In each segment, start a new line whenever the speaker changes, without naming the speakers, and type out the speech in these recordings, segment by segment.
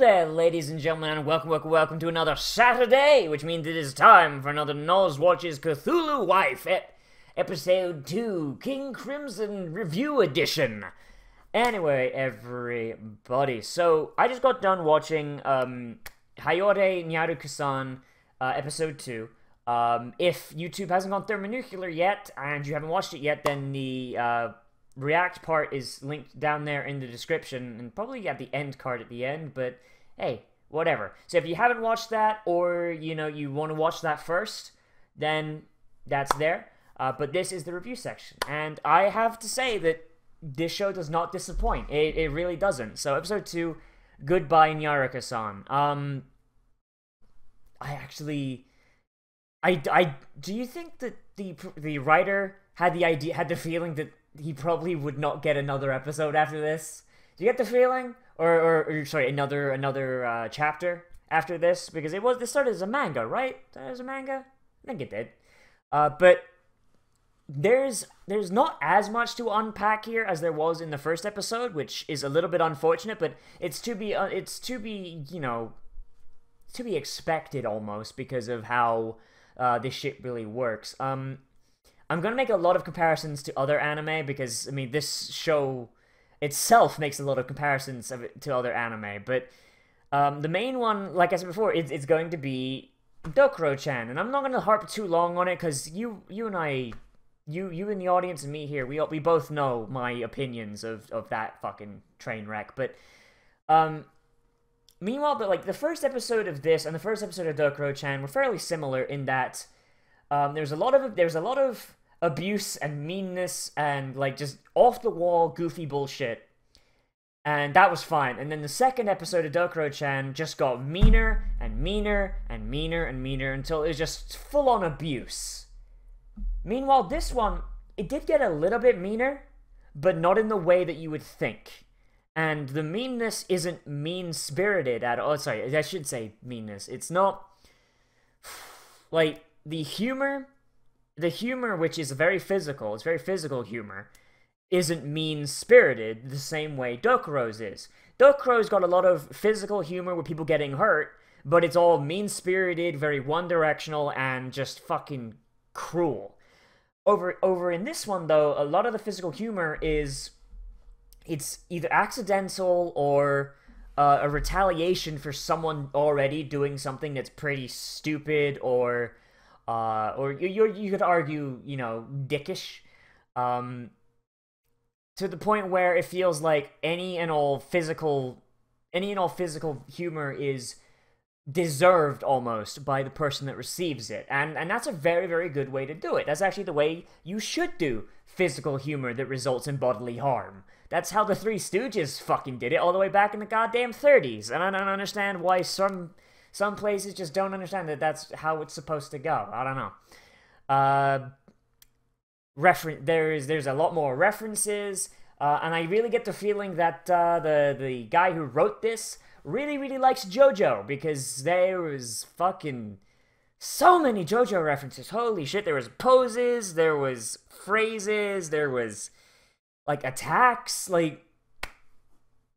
there, ladies and gentlemen, and welcome to another Saturday, which means it is time for another Nozz Watches Cthulhu Wife, Episode 2, King Crimson Review Edition. Anyway, everybody, so I just got done watching Haiyore Nyaruko-san, Episode 2. If YouTube hasn't gone thermonuclear yet, and you haven't watched it yet, then the React part is linked down there in the description, and probably at the end card at the end, but hey, whatever. So if you haven't watched that, or, you know, you want to watch that first, then that's there. But this is the review section, and I have to say that this show does not disappoint. It really doesn't. So episode 2, Goodbye Nyaruko-san. Do you think that the writer had the feeling that he probably would not get another episode after this? Do you get the feeling? Or sorry, another chapter after this? Because this started as a manga, right? As a manga? I think it did. But there's not as much to unpack here as there was in the first episode, which is a little bit unfortunate, but it's to be you know, to be expected almost because of how this shit really works. I'm going to make a lot of comparisons to other anime because, I mean, this show itself makes a lot of comparisons to other anime, but the main one, like I said before, it's going to be Dokuro-chan, and I'm not going to harp too long on it because you and the audience and me here, we both know my opinions of that fucking train wreck, but meanwhile, the first episode of this and the first episode of Dokuro-chan were fairly similar in that there's a lot of abuse and meanness and like just off the wall goofy bullshit, and that was fine. And then the second episode of Dokuro-chan just got meaner and meaner and meaner and meaner until it was just full on abuse. Meanwhile, this one, it did get a little bit meaner, but not in the way that you would think. And the meanness isn't mean-spirited at all. Sorry, I should say meanness. It's not like the humor, which is very physical, it's very physical humor, isn't mean-spirited the same way Dokuro's is. Dokuro's got a lot of physical humor with people getting hurt, but it's all mean-spirited, very one-directional, and just fucking cruel. Over in this one, though, a lot of the physical humor it's either accidental or a retaliation for someone already doing something that's pretty stupid or you could argue, you know, dickish, to the point where it feels like any and all physical humor is deserved almost by the person that receives it, and that's a very, very good way to do it. That's actually the way you should do physical humor that results in bodily harm. That's how the Three Stooges fucking did it all the way back in the goddamn 30s, and I don't understand why some places just don't understand that that's how it's supposed to go. I don't know. There's a lot more references, and I really get the feeling that the guy who wrote this really, really likes JoJo, because there was fucking so many JoJo references. Holy shit, there was poses, there was phrases, there was, like, attacks, like,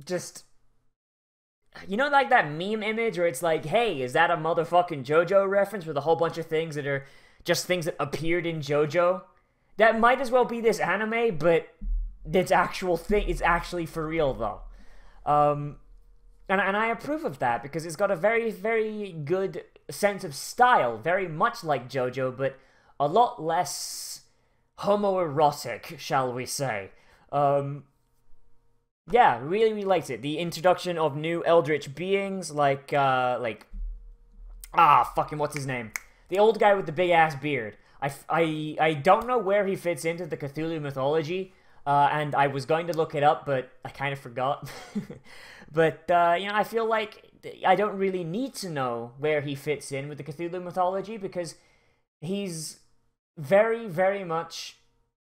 just, you know, like that meme image where it's like, hey, is that a motherfucking JoJo reference with a whole bunch of things that are just things that appeared in JoJo? That might as well be this anime, but it's actually for real, though. And I approve of that, because it's got a very, very good sense of style, very much like JoJo, but a lot less homoerotic, shall we say. Yeah, really, really liked it. The introduction of new eldritch beings, like fucking what's his name? The old guy with the big-ass beard. I don't know where he fits into the Cthulhu mythology, and I was going to look it up, but I kind of forgot. But, you know, I feel like I don't really need to know where he fits in with the Cthulhu mythology, because he's very, very much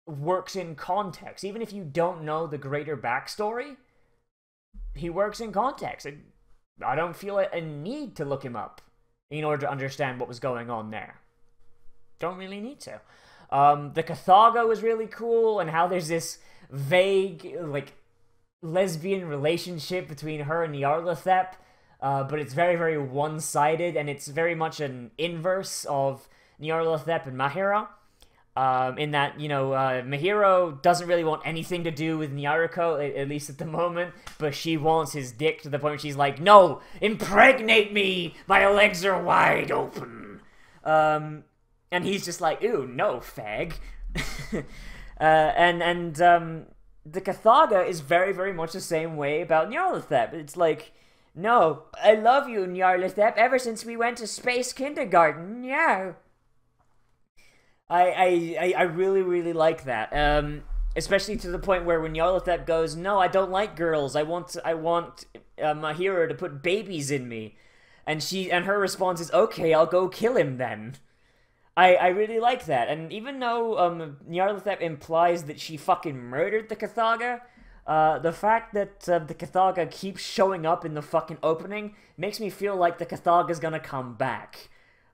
works in context. Even if you don't know the greater backstory, he works in context. I don't feel a need to look him up in order to understand what was going on there. Don't really need to. The Cathago is really cool, and how there's this vague, like, lesbian relationship between her and Nyarlathotep. but it's very, very one-sided, and it's very much an inverse of Nyarlathotep and Mahira. In that, Mahiro doesn't really want anything to do with Nyaruko, at least at the moment, but she wants his dick to the point where she's like, no, impregnate me! My legs are wide open! And he's just like, ooh, no, fag. The Kathaga is very, very much the same way about Nyarlathotep. It's like, no, I love you, Nyarlathotep, ever since we went to space kindergarten, yeah. I really, really like that. Especially to the point where when Nyarlathotep goes, no, I don't like girls. I want Mahiro to put babies in me, and her response is, okay, I'll go kill him then. I really like that, and even though Nyarlathotep implies that she fucking murdered the Kathaga, the fact that the Kathaga keeps showing up in the fucking opening makes me feel like the Kathaga's gonna come back,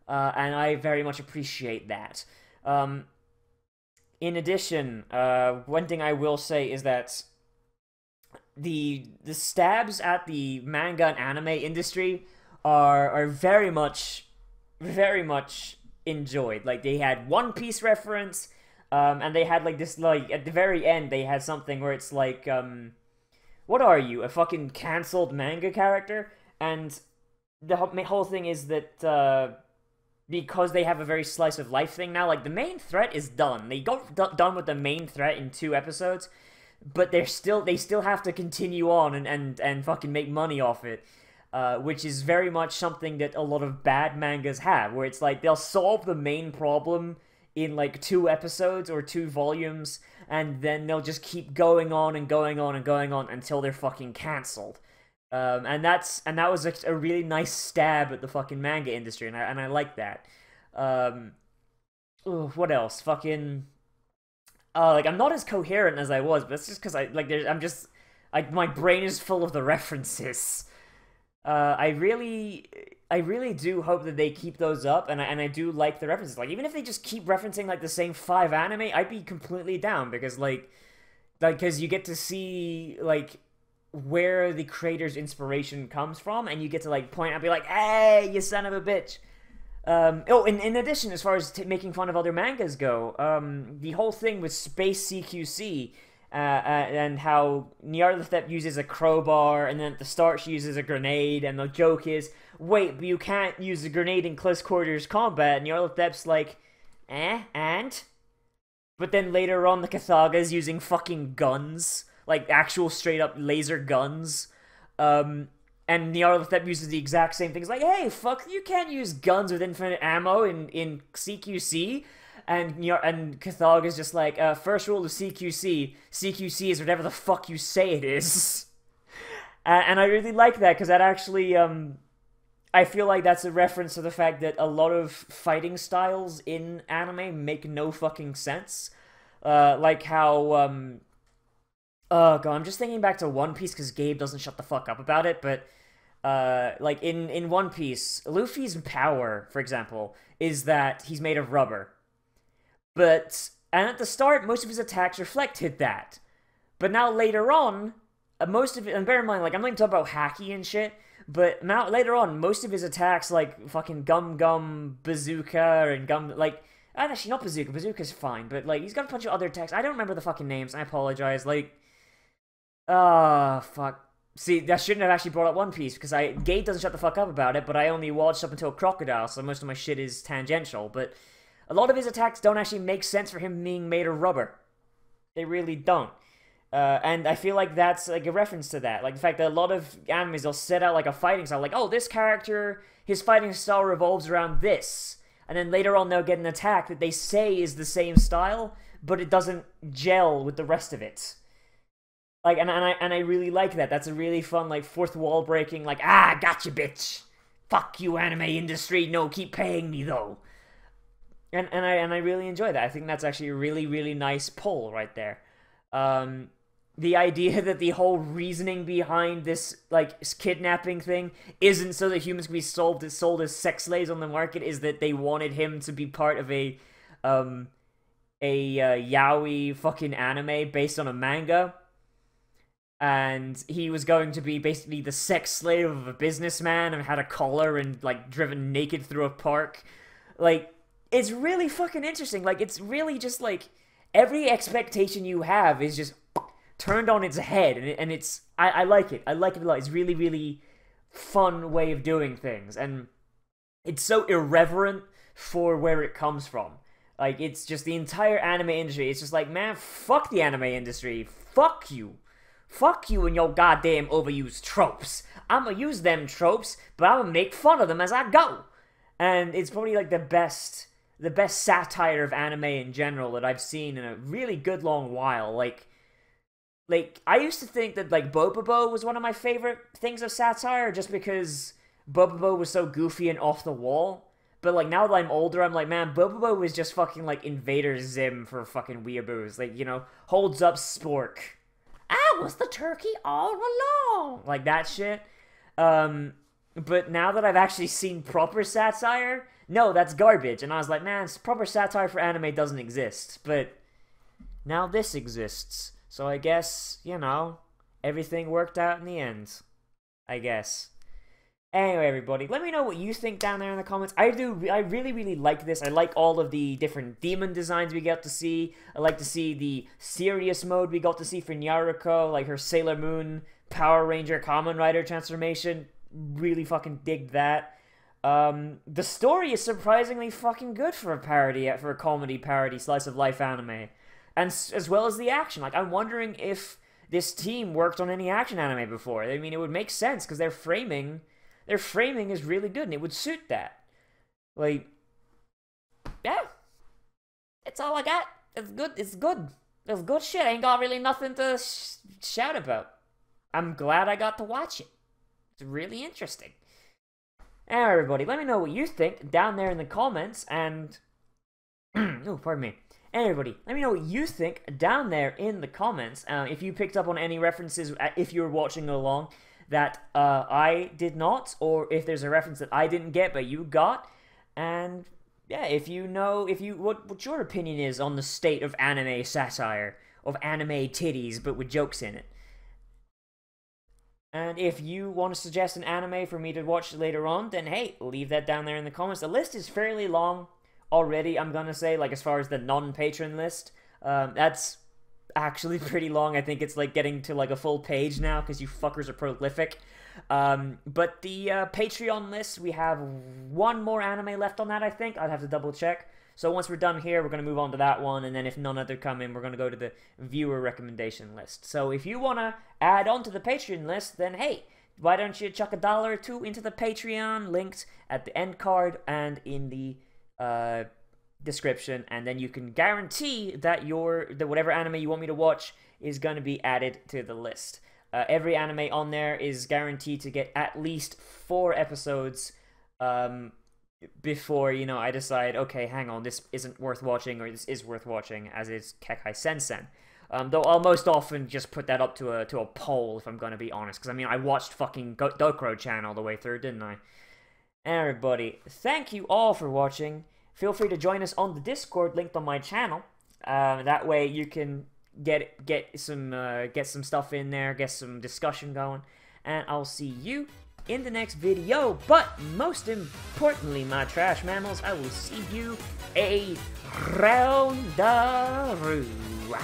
and I very much appreciate that. In addition, one thing I will say is that the stabs at the manga and anime industry are very much enjoyed. Like, they had One Piece reference, and they had like this, like, at the very end they had something where it's like, what are you, a fucking cancelled manga character? And the whole thing is that because they have a very slice of life thing now, like, the main threat is done. They got done with the main threat in 2 episodes, but they still have to continue on and fucking make money off it. Which is very much something that a lot of bad mangas have, where it's like they'll solve the main problem in like 2 episodes or 2 volumes, and then they'll just keep going on and going on and going on until they're fucking cancelled. And that was a really nice stab at the fucking manga industry, and I like that. What else? Fucking, like, I'm not as coherent as I was, but it's just because my brain is full of the references. I really do hope that they keep those up, and I do like the references. Like, even if they just keep referencing like the same 5 anime, I'd be completely down, because because you get to see like where the creator's inspiration comes from, and you get to like point out, be like, hey, you son of a bitch. In addition, as far as making fun of other mangas go, the whole thing with Space CQC, and how Nyarlathotep uses a crowbar, and then at the start she uses a grenade, and the joke is, wait, but you can't use a grenade in close quarters combat, and Nyarlathotep's like, and? But then later on the Kathaga's using fucking guns, like actual straight up laser guns, and Nyarlathotep uses the exact same thing. It's like, hey, fuck, you can't use guns with infinite ammo in CQC. And Kathaga's just like, first rule of CQC is whatever the fuck you say it is. And I really like that, because that actually, I feel like that's a reference to the fact that a lot of fighting styles in anime make no fucking sense. Like how, oh god, I'm just thinking back to One Piece, because Gabe doesn't shut the fuck up about it, but, like, in One Piece, Luffy's power, for example, is that he's made of rubber. And at the start, most of his attacks reflected that. But now later on, most of it, and bear in mind, like, I'm not even talking about hacky and shit, but now later on, most of his attacks, like, fucking Gum Bazooka and actually not Bazooka, Bazooka's fine, but, like, he's got a bunch of other attacks. I don't remember the fucking names, I apologize, like, fuck. See, that shouldn't have actually brought up One Piece, because Gabe doesn't shut the fuck up about it, but I only watched up until Crocodile, so most of my shit is tangential, but a lot of his attacks don't actually make sense for him being made of rubber. They really don't. And I feel like that's like a reference to that. Like the fact that a lot of animes, they'll set out like a fighting style. Like, oh, this character, his fighting style revolves around this. And then later on they'll get an attack that they say is the same style, but it doesn't gel with the rest of it. Like, and I really like that. That's a really fun, like, fourth wall breaking, like, gotcha, bitch. Fuck you, anime industry. No, keep paying me, though. And I really enjoy that. I think that's actually a really, really nice pull right there. The idea that the whole reasoning behind this, like, kidnapping thing isn't so that humans can be sold as sex slaves on the market, is that they wanted him to be part of a yaoi fucking anime based on a manga. and he was going to be basically the sex slave of a businessman and had a collar and, like, driven naked through a park. Like, it's really fucking interesting. Like, it's really just, like, every expectation you have is just turned on its head, and it's... I like it. I like it a lot. It's really, really fun way of doing things, and it's so irreverent for where it comes from. Like, it's just the entire anime industry. It's just like, man, fuck the anime industry. Fuck you. Fuck you and your goddamn overused tropes. I'ma use them tropes, but I'ma make fun of them as I go. And it's probably like the best satire of anime in general that I've seen in a really good long while. Like I used to think that, like, Bobobo was one of my favorite things of satire, just because Bobobo was so goofy and off the wall. But, like, now that I'm older, I'm like, man, Bobobo was just fucking, like, Invader Zim for fucking weeaboos. Like, you know, holds up spork. I was the turkey all along! Like, that shit. But now that I've actually seen proper satire, no, that's garbage. And I was like, man, proper satire for anime doesn't exist. But now this exists. So I guess, you know, everything worked out in the end. I guess. Anyway, everybody, let me know what you think down there in the comments. I really, really like this. I like all of the different demon designs we got to see. I like to see the serious mode we got to see for Nyaruko, like her Sailor Moon, Power Ranger, Kamen Rider transformation. Really fucking dig that. The story is surprisingly fucking good for a parody, for a comedy parody, slice of life anime. And as well as the action. Like, I'm wondering if this team worked on any action anime before. I mean, it would make sense, because their framing is really good, and it would suit that. Like, yeah. That's all I got. It's good. It's good. It's good shit. I ain't got really nothing to shout about. I'm glad I got to watch it. It's really interesting. Now, everybody, let me know what you think down there in the comments, and... oh, pardon me. And everybody, let me know what you think down there in the comments. If you picked up on any references, if you were watching along, that I did not, or if there's a reference that I didn't get but you got. And yeah, if you know, what your opinion is on the state of anime satire, of anime titties but with jokes in it. And if you want to suggest an anime for me to watch later on, then hey, leave that down there in the comments. The list is fairly long already, I'm gonna say, like, as far as the non-patron list. That's actually pretty long. I think it's like getting to like a full page now, because you fuckers are prolific. But the Patreon list, we have one more anime left on that, I think. I'd have to double check. So once we're done here, we're going to move on to that one, and then if none other come in, we're going to go to the viewer recommendation list. So if you want to add on to the Patreon list, then hey, why don't you chuck $1 or $2 into the Patreon, linked at the end card and in the description, and then you can guarantee that whatever anime you want me to watch is going to be added to the list. Every anime on there is guaranteed to get at least 4 episodes before, you know, I decide, okay, hang on, this isn't worth watching, or this is worth watching, as is Kekai Sensen. Though I'll most often just put that up to a poll, if I'm going to be honest, because I mean, I watched fucking Dokuro-chan all the way through, didn't I? Everybody, thank you all for watching. Feel free to join us on the Discord linked on my channel. That way you can get some stuff in there, get some discussion going, and I'll see you in the next video. But most importantly, my trash mammals, I will see you around the room.